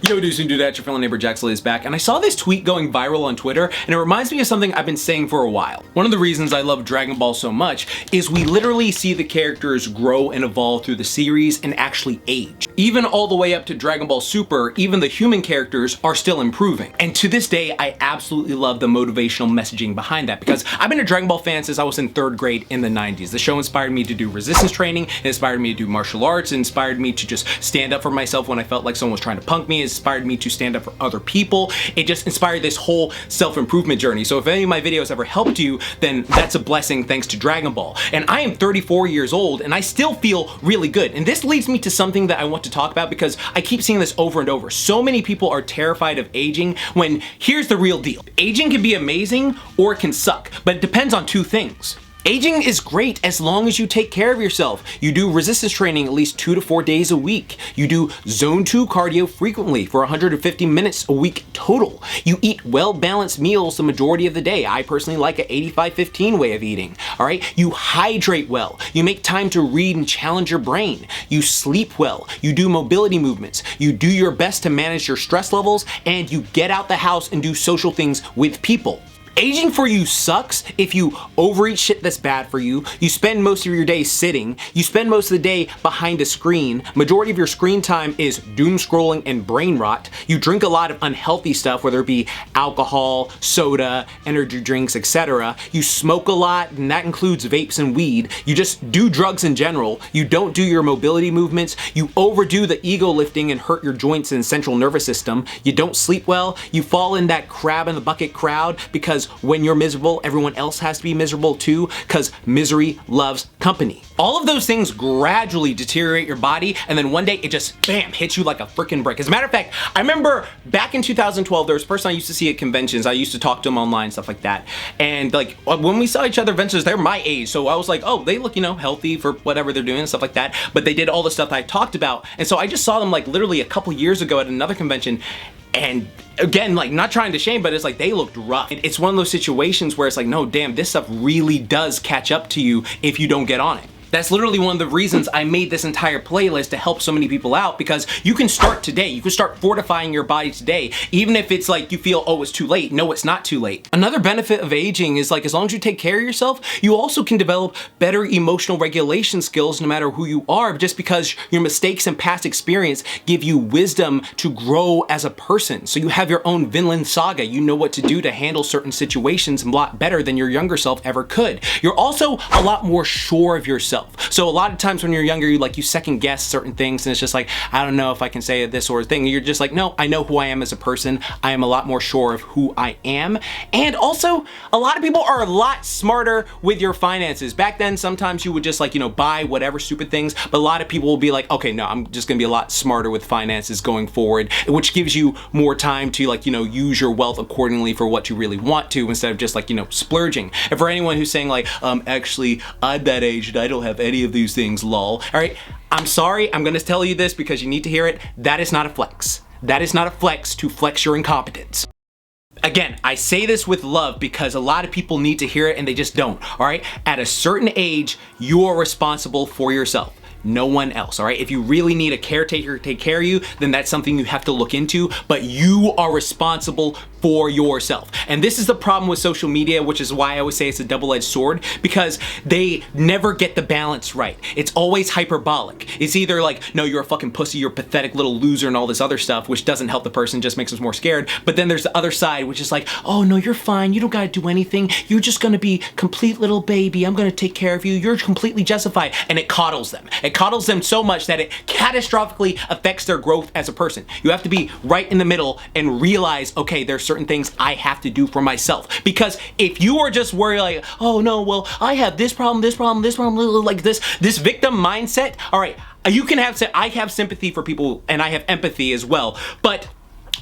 Yo dudes and dudettes, your fellow neighbor JaxBlade is back, and I saw this tweet going viral on Twitter, and it reminds me of something I've been saying for a while. One of the reasons I love Dragon Ball so much is we literally see the characters grow and evolve through the series and actually age. Even all the way up to Dragon Ball Super, even the human characters are still improving. And to this day, I absolutely love the motivational messaging behind that, because I've been a Dragon Ball fan since I was in 3rd grade in the 90s. The show inspired me to do resistance training, it inspired me to do martial arts, it inspired me to just stand up for myself when I felt like someone was trying to punk me, it inspired me to stand up for other people. It just inspired this whole self-improvement journey. So if any of my videos ever helped you, then that's a blessing thanks to Dragon Ball. And I am 34 years old and I still feel really good. And this leads me to something that I want to talk about, because I keep seeing this over and over. So many people are terrified of aging, when here's the real deal. Aging can be amazing or it can suck, but it depends on two things. Aging is great as long as you take care of yourself. You do resistance training at least 2 to 4 days a week. You do zone 2 cardio frequently for 150 minutes a week total. You eat well-balanced meals the majority of the day. I personally like an 85-15 way of eating, all right? You hydrate well. You make time to read and challenge your brain. You sleep well. You do mobility movements. You do your best to manage your stress levels, and you get out the house and do social things with people. Aging for you sucks if you overeat shit that's bad for you, you spend most of your day sitting, you spend most of the day behind a screen, majority of your screen time is doom scrolling and brain rot, you drink a lot of unhealthy stuff, whether it be alcohol, soda, energy drinks, etc. You smoke a lot, and that includes vapes and weed. You just do drugs in general. You don't do your mobility movements. You overdo the ego lifting and hurt your joints and central nervous system. You don't sleep well. You fall in that crab in the bucket crowd, because when you're miserable, everyone else has to be miserable too, because misery loves company. All of those things gradually deteriorate your body, and then one day it just, bam, hits you like a freaking brick. As a matter of fact, I remember back in 2012, there was a person I used to see at conventions. I used to talk to them online, stuff like that. And like, when we saw each other at conventions, they're my age. So I was like, oh, they look, you know, healthy for whatever they're doing and stuff like that. But they did all the stuff that I talked about. And so I just saw them like literally a couple years ago at another convention. And again, like, not trying to shame, but it's like they looked rough. It's one of those situations where it's like, no, damn, this stuff really does catch up to you if you don't get on it. That's literally one of the reasons I made this entire playlist, to help so many people out, because you can start today. You can start fortifying your body today, even if it's like you feel, oh, it's too late. No, it's not too late. Another benefit of aging is, like, as long as you take care of yourself, you also can develop better emotional regulation skills no matter who you are, just because your mistakes and past experience give you wisdom to grow as a person. So you have your own Vinland Saga. You know what to do to handle certain situations a lot better than your younger self ever could. You're also a lot more sure of yourself. So a lot of times when you're younger, you second guess certain things, and it's just like, I don't know if I can say this sort of thing. You're just like, no, I know who I am as a person. I am a lot more sure of who I am. And also, a lot of people are a lot smarter with your finances. Back then, sometimes you would just buy whatever stupid things, but a lot of people will be like, okay, no, I'm just gonna be a lot smarter with finances going forward, which gives you more time to use your wealth accordingly for what you really want to, instead of just splurging. And for anyone who's saying actually, I'm that age and I don't have any of these things, lol. All right, I'm sorry, I'm gonna tell you this because you need to hear it. That is not a flex. That is not a flex to flex your incompetence. Again, I say this with love because a lot of people need to hear it and they just don't, all right? At a certain age, you are responsible for yourself. No one else, all right? If you really need a caretaker to take care of you, then that's something you have to look into, but you are responsible for yourself. And this is the problem with social media, which is why I always say it's a double-edged sword, because they never get the balance right. It's always hyperbolic. It's either like, no, you're a fucking pussy, you're a pathetic little loser and all this other stuff, which doesn't help the person, just makes us more scared. But then there's the other side, which is like, oh no, you're fine, you don't gotta do anything, you're just gonna be complete little baby, I'm gonna take care of you, you're completely justified. And it coddles them. It coddles them so much that it catastrophically affects their growth as a person. You have to be right in the middle and realize, okay, there's certain things I have to do for myself. Because if you are just worried like, oh no, well, I have this problem, like this victim mindset, all right, you can have, I have sympathy for people and I have empathy as well, but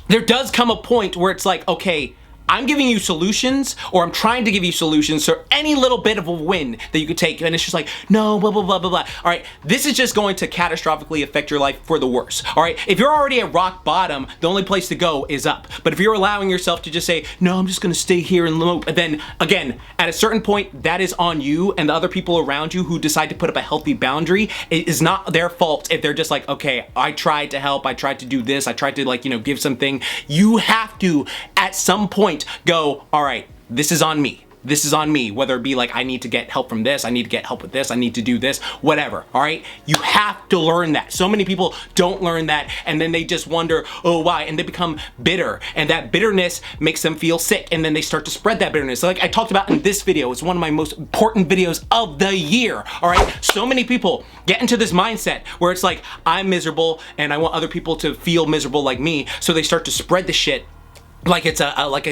there does come a point where it's like, okay, I'm giving you solutions, or I'm trying to give you solutions for any little bit of a win that you could take, and it's just like, no, blah, blah, blah, blah, blah. All right, this is just going to catastrophically affect your life for the worse. All right, if you're already at rock bottom, the only place to go is up. But if you're allowing yourself to just say, no, I'm just gonna stay here and mope, then again, at a certain point, that is on you and the other people around you who decide to put up a healthy boundary. It is not their fault if they're just like, okay, I tried to help, I tried to do this, I tried to like, give something. You have to, at some point, go, all right, this is on me. This is on me, whether it be like, I need to get help from this, I need to get help with this, I need to do this, whatever, all right? You have to learn that. So many people don't learn that, and then they just wonder, oh, why? And they become bitter, and that bitterness makes them feel sick, and then they start to spread that bitterness. So like I talked about in this video, it's one of my most important videos of the year, all right? So many people get into this mindset where it's like, I'm miserable, and I want other people to feel miserable like me, so they start to spread the shit like it's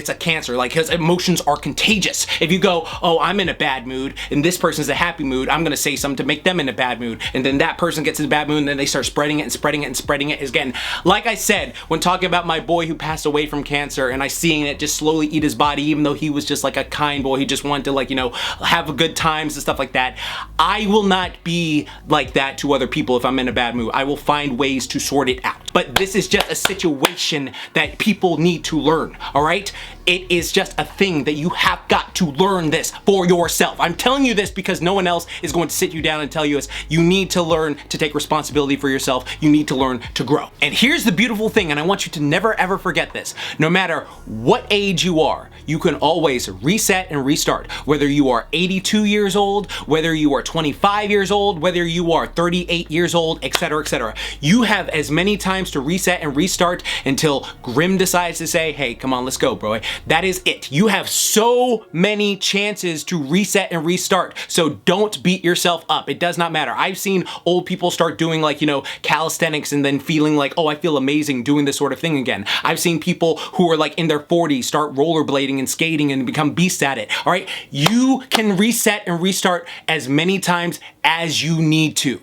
a cancer, like his emotions are contagious. If you go, oh, I'm in a bad mood and this person's a happy mood, I'm gonna say something to make them in a bad mood, and then that person gets in a bad mood, and then they start spreading it and spreading it and spreading it. Again, like I said, when talking about my boy who passed away from cancer, and I seeing it just slowly eat his body, even though he was just like a kind boy, he just wanted to like, have a good times and stuff like that. I will not be like that to other people if I'm in a bad mood. I will find ways to sort it out. But this is just a situation that people need to learn. All right? It is just a thing that you have got to learn this for yourself. I'm telling you this because no one else is going to sit you down and tell you this. You need to learn to take responsibility for yourself. You need to learn to grow. And here's the beautiful thing, and I want you to never ever forget this. No matter what age you are, you can always reset and restart. Whether you are 82 years old, whether you are 25 years old, whether you are 38 years old, etc., etc. You have as many times to reset and restart until Grim decides to say, hey, come on, let's go, bro. That is it. You have so many chances to reset and restart. So don't beat yourself up. It does not matter. I've seen old people start doing like, calisthenics and then feeling like, oh, I feel amazing doing this sort of thing again. I've seen people who are like in their 40s start rollerblading and skating and become beasts at it. All right. You can reset and restart as many times as you need to.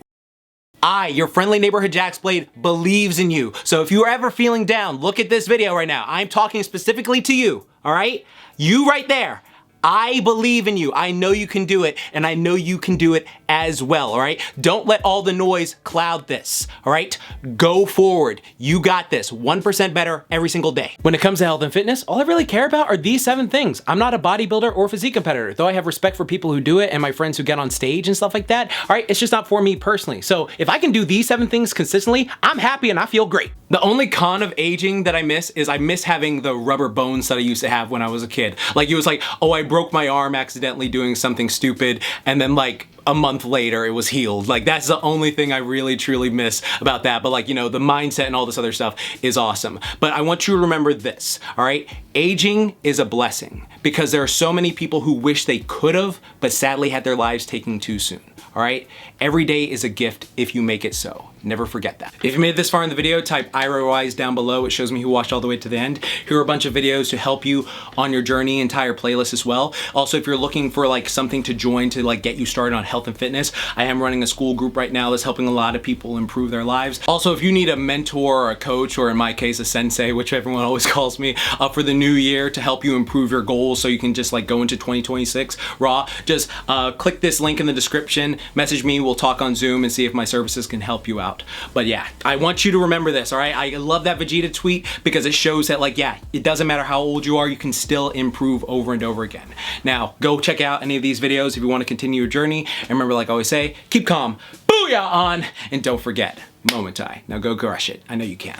I, your friendly neighborhood JaxBlade, believes in you. So if you're ever feeling down, look at this video right now. I'm talking specifically to you, all right? You right there. I believe in you. I know you can do it, and I know you can do it as well, all right? Don't let all the noise cloud this, all right? Go forward. You got this. 1% better every single day. When it comes to health and fitness, all I really care about are these 7 things. I'm not a bodybuilder or physique competitor, though I have respect for people who do it and my friends who get on stage and stuff like that, all right? It's just not for me personally. So if I can do these 7 things consistently, I'm happy and I feel great. The only con of aging that I miss is I miss having the rubber bones that I used to have when I was a kid. Like, it was like, oh, I broke my arm accidentally doing something stupid, and then like a month later it was healed. Like, that's the only thing I really truly miss about that. But like, the mindset and all this other stuff is awesome. But I want you to remember this, all right? Aging is a blessing because there are so many people who wish they could have, but sadly had their lives taken too soon, all right? Every day is a gift if you make it so. Never forget that. If you made it this far in the video, type IROIs down below. It shows me who watched all the way to the end. Here are a bunch of videos to help you on your journey, entire playlist as well. Also, if you're looking for like something to join to like get you started on health and fitness, I am running a school group right now that's helping a lot of people improve their lives. Also, if you need a mentor or a coach, or in my case, a sensei, which everyone always calls me, for the new year to help you improve your goals so you can just like go into 2026 raw, just click this link in the description, message me, we'll talk on Zoom and see if my services can help you out. But yeah, I want you to remember this, all right? I love that Vegeta tweet because it shows that like, yeah, it doesn't matter how old you are, you can still improve over and over again. Now, go check out any of these videos if you want to continue your journey. And remember, like I always say, keep calm, booyah on, and don't forget, momentai. Now go crush it. I know you can.